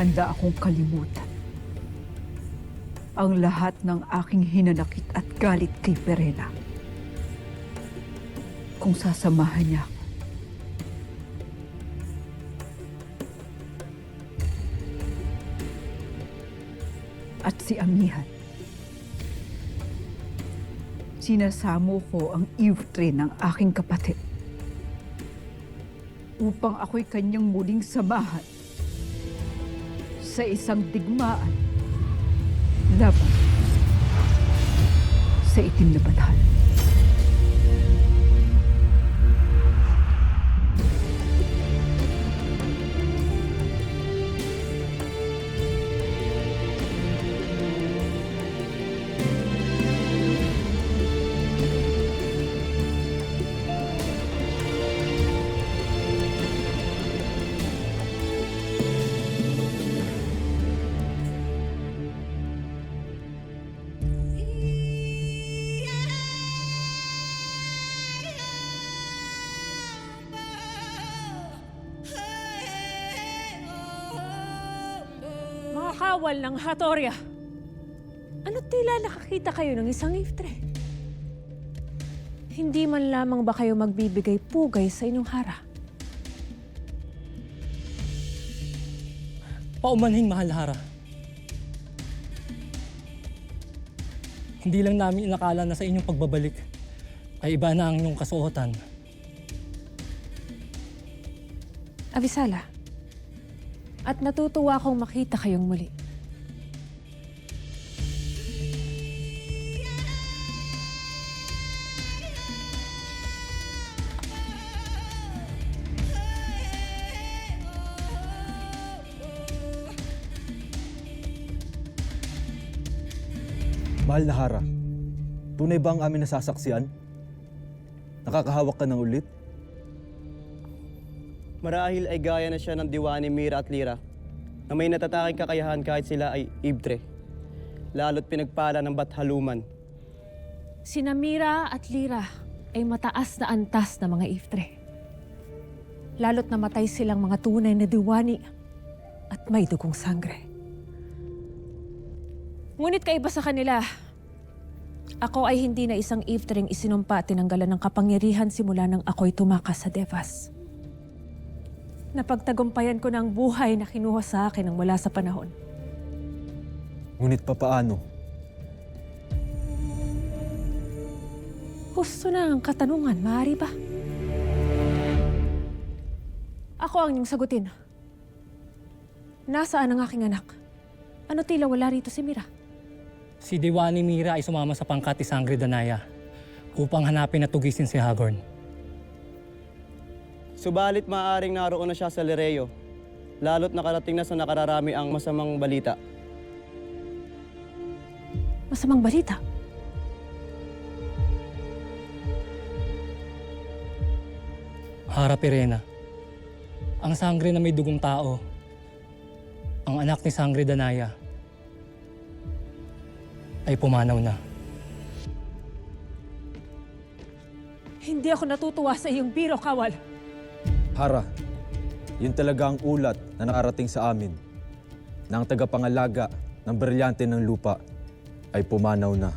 handa akong kalimutan ang lahat ng aking hinanakit at galit kay Perena. Kung sasamahan niya ako. At si Amihan. Sinasamo ko ang Ivtre ng aking kapatid upang ako'y kanyang muling samahan sa isang digmaan laban sa itim na batal. Mga kawal ng Hatoria, ano tila nakakita kayo ng isang Ivtre? Hindi man lamang ba kayo magbibigay pugay sa inyong hara? Paumanhin, mahal Hara. Hindi lang namin inakala na sa inyong pagbabalik ay iba na ang inyong kasuotan. Avisala, at natutuwa akong makita kayong muli. Mahal na Hara, tunay ba ang aming nasasaksiyan? Nakakahawak ka ng ulit? Marahil ay gaya na siya ng Diwani Mira at Lira na may natataking kakayahan kahit sila ay Ivtre. Lalo't pinagpala ng Bathaluman. Sina Mira at Lira ay mataas na antas na mga Ivtre. Lalo't namatay silang mga tunay na diwani at may dugong sangre. Ngunit kaiba sa kanila, ako ay hindi na isang Ivtreng isinumpa at tinanggalan ng kapangyarihan simula nang ako'y tumakas sa Devas. Napagtagumpayan ko na ang buhay na kinuha sa akin nang mula sa panahon. Ngunit papaano? Gusto na ang katanungan, maaari ba? Ako ang inyong sagutin. Nasaan ang aking anak? Ano tila wala rito si Mira? Si Diwani Mira ay sumama sa pangkat ni Sangre Danaya upang hanapin at tugisin si Hagorn. Subalit maaaring naroon na siya sa Lereo, lalo't nakarating na sa nakararami ang masamang balita. Masamang balita? Hara Perena, ang sangre na may dugong tao, ang anak ni Sangre Danaya, ay pumanaw na. Hindi ako natutuwa sa iyong biro, Kawal. Hara, yun talaga ang ulat na nakarating sa amin na ang tagapangalaga ng brilyante ng lupa ay pumanaw na.